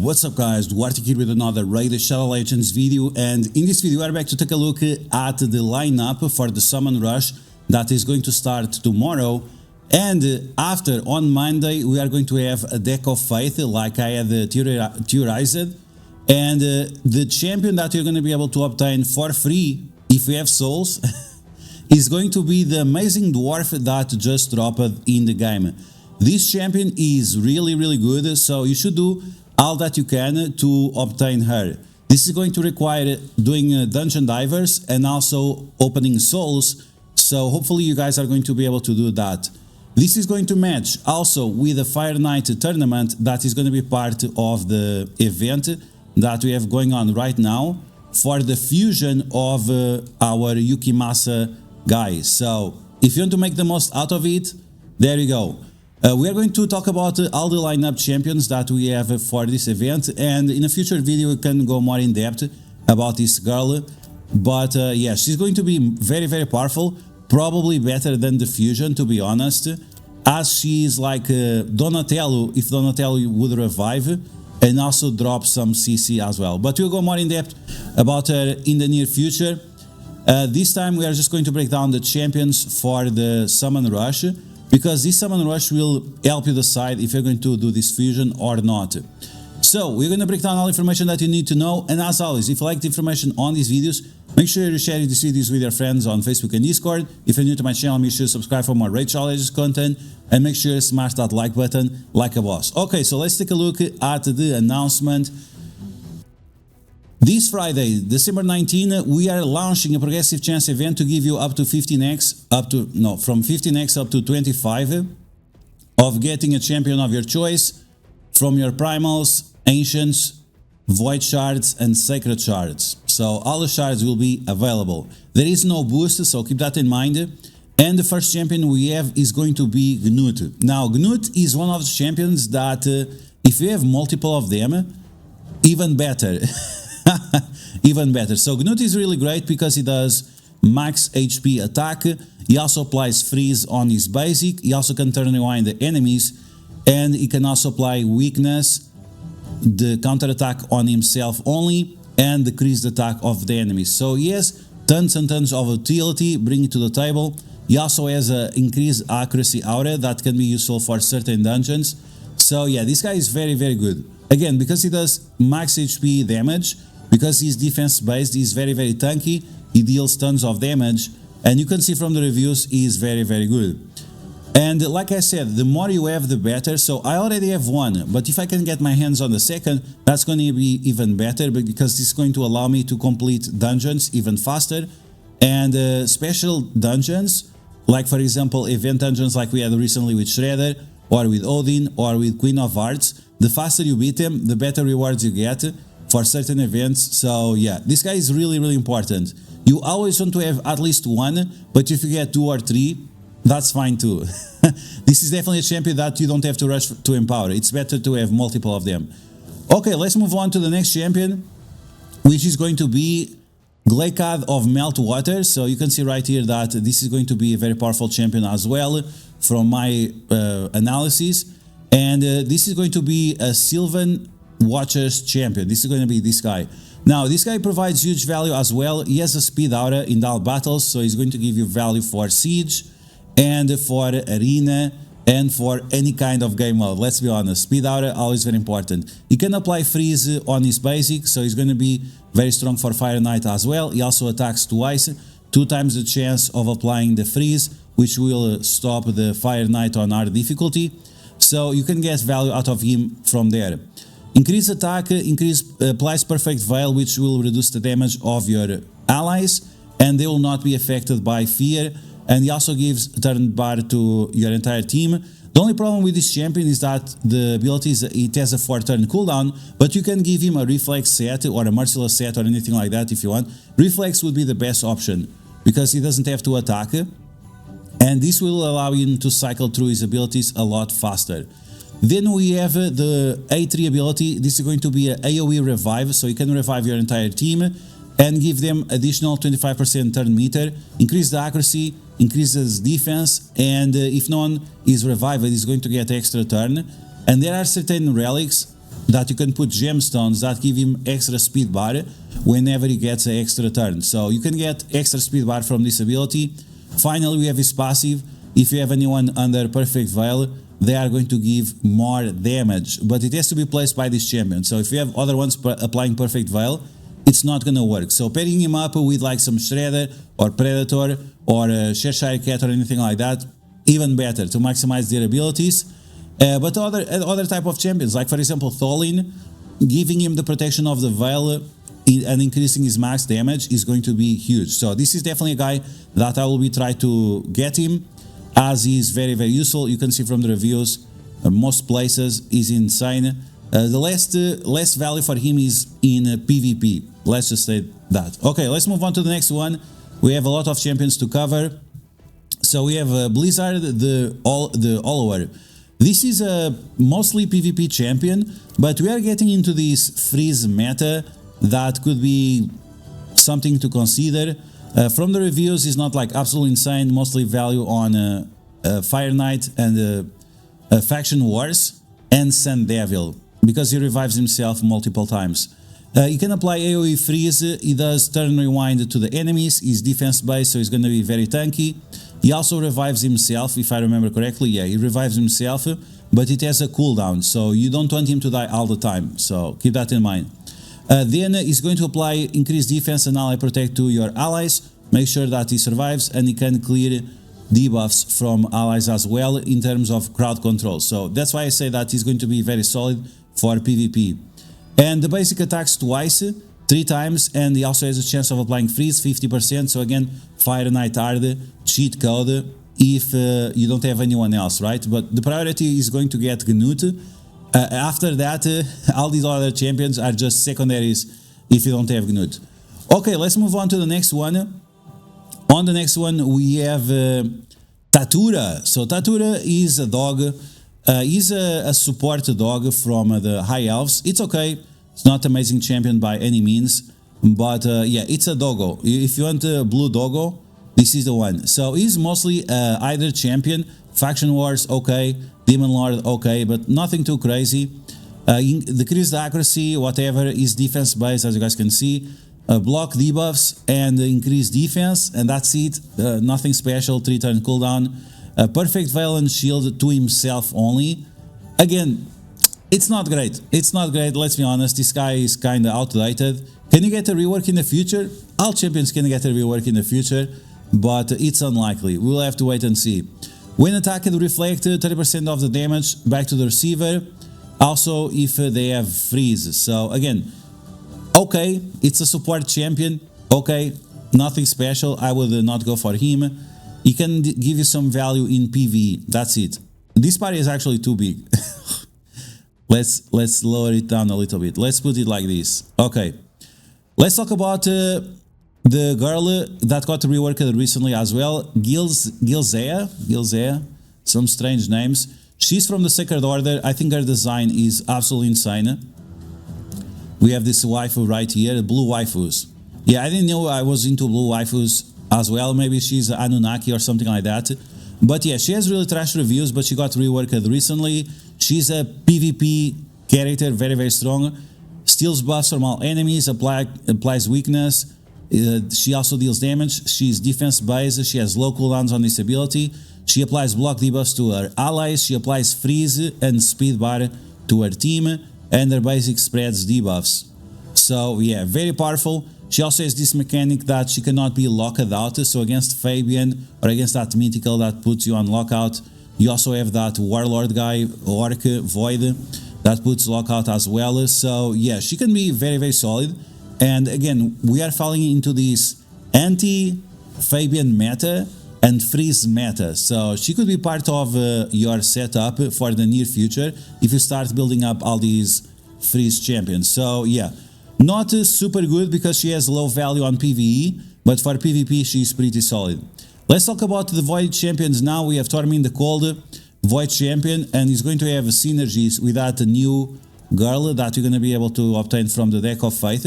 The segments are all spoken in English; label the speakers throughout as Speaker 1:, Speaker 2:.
Speaker 1: What's up guys, DuArktik here with another Raid Shadow Legends video, and in this video we are back to take a look at the lineup for the Summon Rush that is going to start tomorrow. And after, on Monday, we are going to have a deck of Faith like I had theorized, and the champion that you're going to be able to obtain for free if you have souls is going to be the amazing dwarf that just dropped in the game. This champion is really good, so you should do all that you can to obtain her. This is going to require doing dungeon divers and also opening souls, so hopefully you guys are going to be able to do that. This is going to match also with the Fire Knight tournament that is going to be part of the event that we have going on right now for the fusion of our Yukimasa guys. So if you want to make the most out of it, there you go. We are going to talk about all the lineup champions that we have for this event, and in a future video we can go more in depth about this girl. But yeah, she's going to be very powerful, probably better than the fusion, to be honest, as she is like Donatello if Donatello would revive, and also drop some CC as well. But we'll go more in depth about her in the near future. This time we are just going to break down the champions for the Summon Rush, because this Summon Rush will help you decide if you're going to do this fusion or not. So we're going to break down all information that you need to know, and as always, if you like the information on these videos, make sure you share these videos with your friends on Facebook and Discord. If you're new to my channel, make sure to subscribe for more Raid Shadow Legends content, and make sure to smash that like button like a boss. Okay, so let's take a look at the announcement. This Friday, December 19, we are launching a progressive chance event to give you up to 15x, from 15x up to 25 of getting a champion of your choice from your primals, ancients, void shards and sacred shards. So all the shards will be available. There is no boost, so keep that in mind. And the first champion we have is going to be Gnut. Now Gnut is one of the champions that if you have multiple of them, even better. Even better. So Gnut is really great because he does max HP attack, he also applies freeze on his basic, he also can turn rewind the enemies, and he can also apply weakness, the counter attack on himself only, and decrease the attack of the enemies. So he has tons and tons of utility, bring it to the table. He also has an increased accuracy aura that can be useful for certain dungeons. So yeah, this guy is very good. Again, because he does max HP damage, because he's defense based, he's very tanky, he deals tons of damage, and you can see from the reviews he's very good. And like I said, the more you have the better, so I already have one, but if I can get my hands on the second, that's going to be even better, because this is going to allow me to complete dungeons even faster, and special dungeons, like for example event dungeons like we had recently with Shredder, or with Odin, or with Queen of Hearts. The faster you beat them, the better rewards you get for certain events. So yeah, this guy is really important. You always want to have at least one, but if you get 2 or 3, that's fine too. This is definitely a champion that you don't have to rush to empower. It's better to have multiple of them. Okay, let's move on to the next champion, which is going to be Glaikad of Meltwater. So you can see right here that this is going to be a very powerful champion as well from my analysis. And this is going to be a Sylvan Watcher's champion. This is going to be this guy. Now this guy provides huge value as well. He has a speed aura in all battles, so he's going to give you value for siege and for arena and for any kind of game mode. Let's be honest, speed aura always very important. He can apply freeze on his basic, so he's going to be very strong for Fire Knight as well. He also attacks twice, 2 times the chance of applying the freeze, which will stop the Fire Knight on hard difficulty. So you can get value out of him from there. Increase attack, applies perfect veil, which will reduce the damage of your allies, and they will not be affected by fear. And he also gives turn bar to your entire team. The only problem with this champion is that the ability is it has a 4-turn cooldown, but you can give him a reflex set or a merciless set or anything like that if you want. Reflex would be the best option because he doesn't have to attack, and this will allow him to cycle through his abilities a lot faster. Then we have the A3 ability. This is going to be an AoE revive, so you can revive your entire team and give them additional 25% turn meter, increase the accuracy, increases defense, and if no one is revived, is going to get extra turn. And there are certain relics that you can put gemstones that give him extra speed bar whenever he gets an extra turn. So you can get extra speed bar from this ability. Finally, we have his passive. If you have anyone under Perfect Veil, they are going to give more damage, but it has to be placed by this champion. So if you have other ones applying Perfect Veil, it's not gonna work. So pairing him up with like some Shredder or Predator or Cheshire Cat or anything like that, even better to maximize their abilities. But other type of champions, like for example Tholin, giving him the protection of the Veil and increasing his max damage is going to be huge. So this is definitely a guy that I will be trying to get him, as he is very useful. You can see from the reviews, most places is insane. The less value for him is in PvP. Let's just say that. Okay, let's move on to the next one. We have a lot of champions to cover. So we have Blizzard, the Alure. This is a mostly PvP champion, but we are getting into this freeze meta that could be something to consider. From the reviews, it's not like absolutely insane, mostly value on Fire Knight and Faction Wars and Sun Devil, because he revives himself multiple times. He can apply AoE freeze, he does turn rewind to the enemies, he's defense based, so he's going to be very tanky. He also revives himself, if I remember correctly. Yeah, he revives himself, but it has a cooldown, so you don't want him to die all the time, so keep that in mind. Then he's going to apply increased defense and ally protect to your allies, make sure that he survives, and he can clear debuffs from allies as well in terms of crowd control. So that's why I say that he's going to be very solid for PvP. And the basic attacks twice, 3 times, and he also has a chance of applying freeze, 50%. So again, Fire Knight hard, cheat code if you don't have anyone else, right? But the priority is going to get Gnut. After that, all these other champions are just secondaries if you don't have Gnut. Okay, let's move on to the next one. On the next one, we have Tatura. So Tatura is a dog. He's a support dog from the High Elves. It's okay. It's not amazing champion by any means. But yeah, it's a doggo. If you want a blue doggo, this is the one. So he's mostly either champion. Faction Wars, okay. Demon Lord, okay. But nothing too crazy. Decreased accuracy, whatever, is defense based, as you guys can see. Block debuffs and increase defense, and that's it. Nothing special. 3 turn cooldown. Perfect Veil and Shield to himself only. Again, it's not great. It's not great, let's be honest. This guy is kind of outdated. Can you get a rework in the future? All champions can get a rework in the future, but it's unlikely. We'll have to wait and see. When attacked, reflect 30% of the damage back to the receiver. Also, if they have freeze. So again, okay, it's a support champion. Okay, nothing special. I would not go for him. He can give you some value in PvE. That's it. This party is actually too big. Let's lower it down a little bit. Let's put it like this. Okay. Let's talk about the girl that got reworked recently as well. Gilzea. Some strange names. She's from the Sacred Order. I think her design is absolutely insane. We have this waifu right here, blue waifus. Yeah, I didn't know I was into blue waifus as well. Maybe she's Anunnaki or something like that. But yeah, she has really trash reviews, but she got reworked recently. She's a PvP character, very strong. Steals buffs from all enemies, applies weakness. She also deals damage. She's defense based. She has low cooldowns on this ability. She applies block debuffs to her allies. She applies freeze and speed bar to her team. And her basic spreads debuffs. So yeah, very powerful. She also has this mechanic that she cannot be locked out. So against Fabian or against that mythical that puts you on lockout, you also have that warlord guy, Orc Void, that puts lockout as well. So yeah, she can be very solid. And again, we are falling into this anti-Fabian meta and freeze meta. So she could be part of your setup for the near future if you start building up all these freeze champions. So yeah, not super good because she has low value on PvE, but for PvP she's pretty solid. Let's talk about the Void champions now. We have Tormin the Cold, Void champion, and he's going to have synergies with that new girl that you're going to be able to obtain from the Deck of Faith.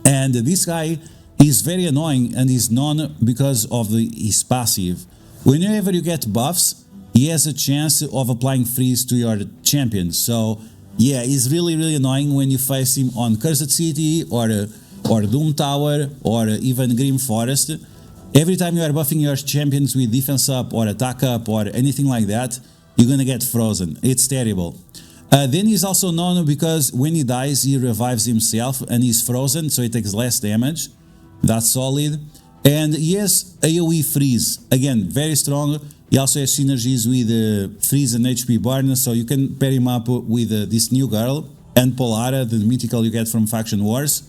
Speaker 1: And this guy is very annoying and is known because of his passive. Whenever you get buffs, he has a chance of applying freeze to your champion. So Yeah, it's really annoying when you face him on Cursed City or Doom Tower or even Grim Forest. Every time you are buffing your champions with defense up or attack up or anything like that, you're gonna get frozen. It's terrible. Then he's also known because when he dies, he revives himself and he's frozen, so he takes less damage. That's solid. And he has AoE freeze. Again, very strong. He also has synergies with freeze and HP burn, so you can pair him up with this new girl and Polara, the mythical you get from Faction Wars.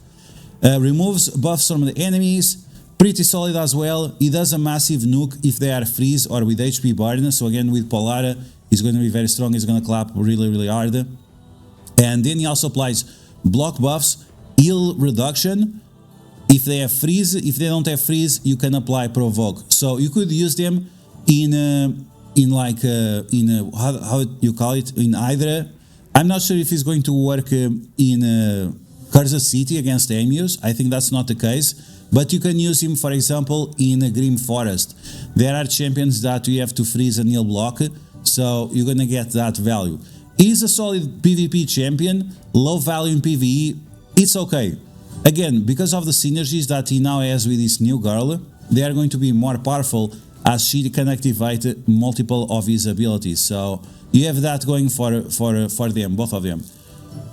Speaker 1: Removes buffs from the enemies. Pretty solid as well. He does a massive nuke if they are freeze or with HP burn. So again, with Polara, he's going to be very strong. He's going to clap really hard. And then he also applies block buffs, heal reduction. If they have freeze, if they don't have freeze, you can apply provoke. So you could use them in how you call it, in Hydra. I'm not sure if it's going to work in Cursed City against Emus. I think that's not the case, but you can use him, for example, in a Grim Forest. There are champions that you have to freeze and heal block, so you're gonna get that value. He's a solid PvP champion, low value in PvE, it's okay. Again, because of the synergies that he now has with this new girl, they are going to be more powerful as she can activate multiple of his abilities. So you have that going for them, both of them.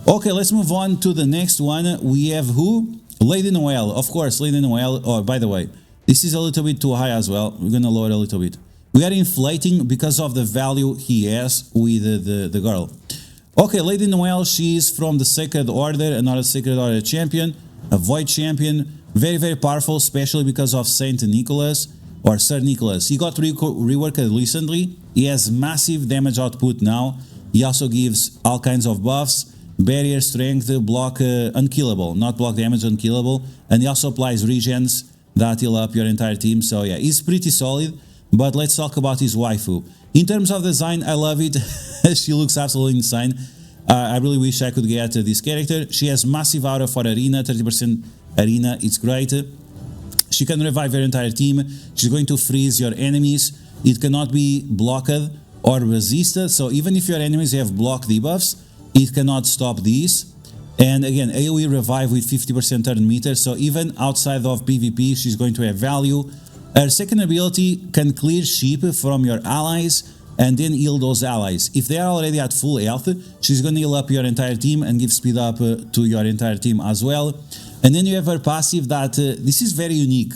Speaker 1: Okay, let's move on to the next one. We have who? Lady Noelle, of course, Lady Noelle. Oh, by the way, this is a little bit too high as well. We're gonna lower a little bit. We are inflating because of the value he has with the girl. Okay, Lady Noelle, she is from the Sacred Order, another Sacred Order champion, a Void champion, very powerful, especially because of Saint Nicholas or Sir Nicholas. He got reworked recently. He has massive damage output now. He also gives all kinds of buffs. Barrier strength, block unkillable, not block damage, unkillable. And he also applies regens that heal up your entire team. So yeah, he's pretty solid. But let's talk about his waifu. In terms of design, I love it. She looks absolutely insane. I really wish I could get this character. She has massive aura for arena, 30% arena. It's great. She can revive your entire team. She's going to freeze your enemies. It cannot be blocked or resisted. So even if your enemies have block debuffs, it cannot stop these. And again, AoE revive with 50% turn meter. So even outside of PvP, she's going to have value. Her second ability can clear sheep from your allies and then heal those allies. If they are already at full health, she's going to heal up your entire team and give speed up to your entire team as well. And then you have her passive that, this is very unique.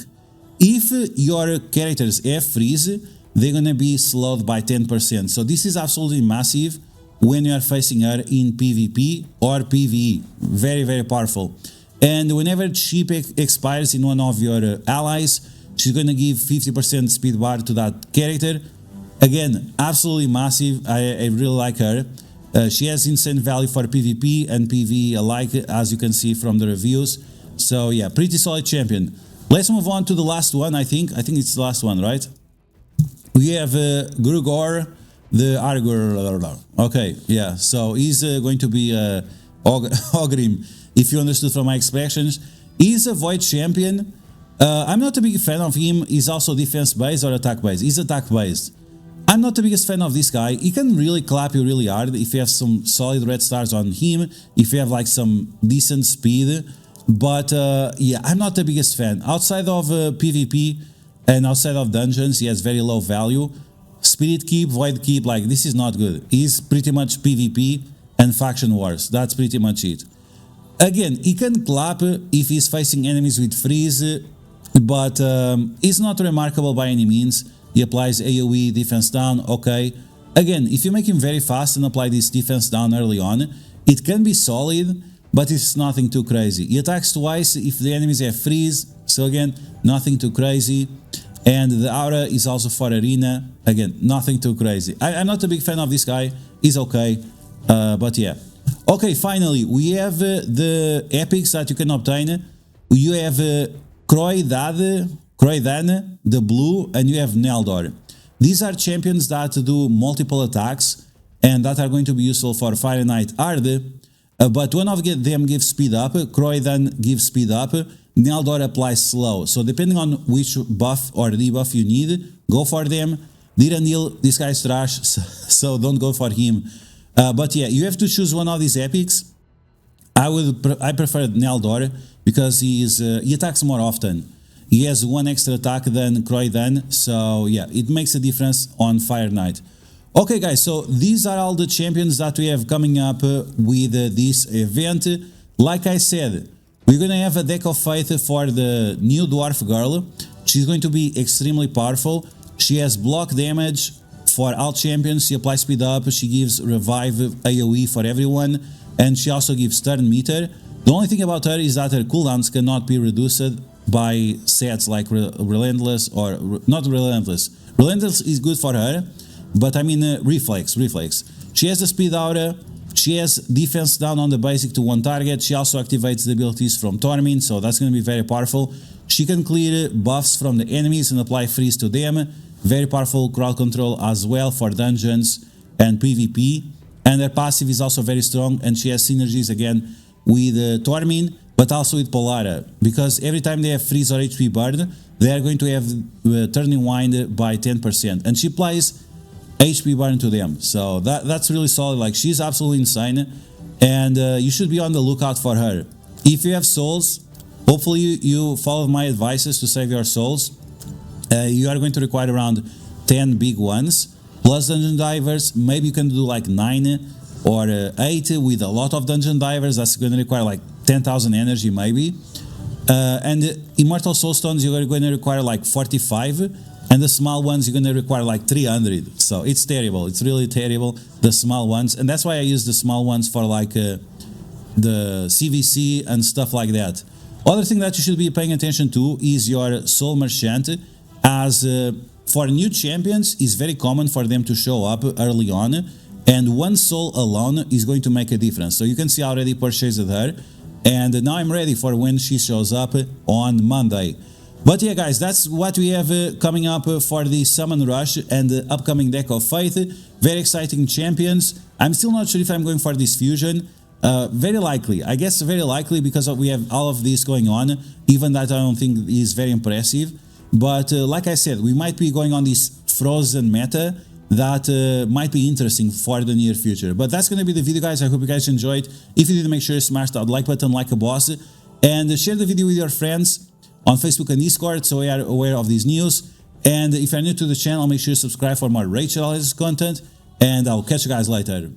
Speaker 1: If your characters have freeze, they're going to be slowed by 10%. So this is absolutely massive when you are facing her in PvP or PvE. Very powerful. And whenever sheep expires in one of your allies, she's going to give 50% speed bar to that character. Again, absolutely massive. I really like her. She has insane value for PvP and PvE alike, as you can see from the reviews. So yeah, pretty solid champion. Let's move on to the last one, I think. I think it's the last one, right? We have Grugor, the Argur. Okay, yeah. So he's going to be Ogrim, if you understood from my expressions. He's a Void champion. I'm not a big fan of him. He's also defense-based or attack-based. He's attack-based. I'm not the biggest fan of this guy. He can really clap you really hard if you have some solid red stars on him, if you have like some decent speed. But yeah, I'm not the biggest fan. Outside of PvP and outside of dungeons, he has very low value. Spirit Keep, Void Keep, like this is not good. He's pretty much PvP and Faction Wars. That's pretty much it. Again, he can clap if he's facing enemies with freeze, but he's not remarkable by any means. He applies AoE, defense down, okay. Again, if you make him very fast and apply this defense down early on, it can be solid, but it's nothing too crazy. He attacks twice if the enemies have freeze, so again, nothing too crazy. And the aura is also for arena, again, nothing too crazy. I'm not a big fan of this guy, he's okay, but yeah. Okay, finally, we have the epics that you can obtain. You have Croydane, the blue, and you have Neldor. These are champions that do multiple attacks and that are going to be useful for Fire Knight Hard, but one of them gives speed up, Croydane gives speed up, Neldor applies slow. So depending on which buff or debuff you need, go for them. Diranil, this guy's trash, so don't go for him. But yeah, you have to choose one of these epics. I prefer Naldor because he attacks more often. He has one extra attack than Croydon, so yeah, it makes a difference on Fire Knight. Okay guys, so these are all the champions that we have coming up with this event. Like I said, we're gonna have a deck of faith for the new dwarf girl. She's going to be extremely powerful. She has block damage for all champions, she applies speed up, she gives revive AoE for everyone, and she also gives turn meter. The only thing about her is that her cooldowns cannot be reduced by sets like Relentless or not Relentless. Relentless is good for her, but I mean Reflex. She has the speed aura, she has defense down on the basic to one target, she also activates the abilities from Torment, so that's going to be very powerful. She can clear buffs from the enemies and apply freeze to them. Very powerful crowd control as well for dungeons and PvP. And her passive is also very strong, and she has synergies again with Torment, but also with Polara, because every time they have freeze or HP burn, they are going to have turning wind by 10%, and she applies HP burn to them. So that's really solid. Like, she's absolutely insane, and you should be on the lookout for her. If you have souls, hopefully you follow my advices to save your souls. You are going to require around 10 big ones, plus dungeon divers. Maybe you can do like 9 or 8 with a lot of dungeon divers. That's going to require like 10,000 energy maybe. And immortal soulstones, you're going to require like 45, and the small ones you're going to require like 300. So it's terrible, it's really terrible, the small ones, and that's why I use the small ones for like the CVC and stuff like that. Other thing that you should be paying attention to is your soul merchant, as for new champions it's very common for them to show up early on, and one soul alone is going to make a difference. So you can see I already purchased her, and now I'm ready for when she shows up on Monday. But yeah guys, that's what we have coming up for the Summon Rush and the upcoming deck of faith. Very exciting champions. I'm still not sure if I'm going for this fusion. Very likely, I guess very likely, because we have all of this going on, even that I don't think is very impressive. But like I said, we might be going on this frozen meta that might be interesting for the near future. But that's going to be the video guys. I hope you guys enjoyed. If you did, make sure you smash that like button like a boss, and share the video with your friends on Facebook and Discord so we are aware of these news. And if you're new to the channel, make sure you subscribe for more Rachel content, and I'll catch you guys later.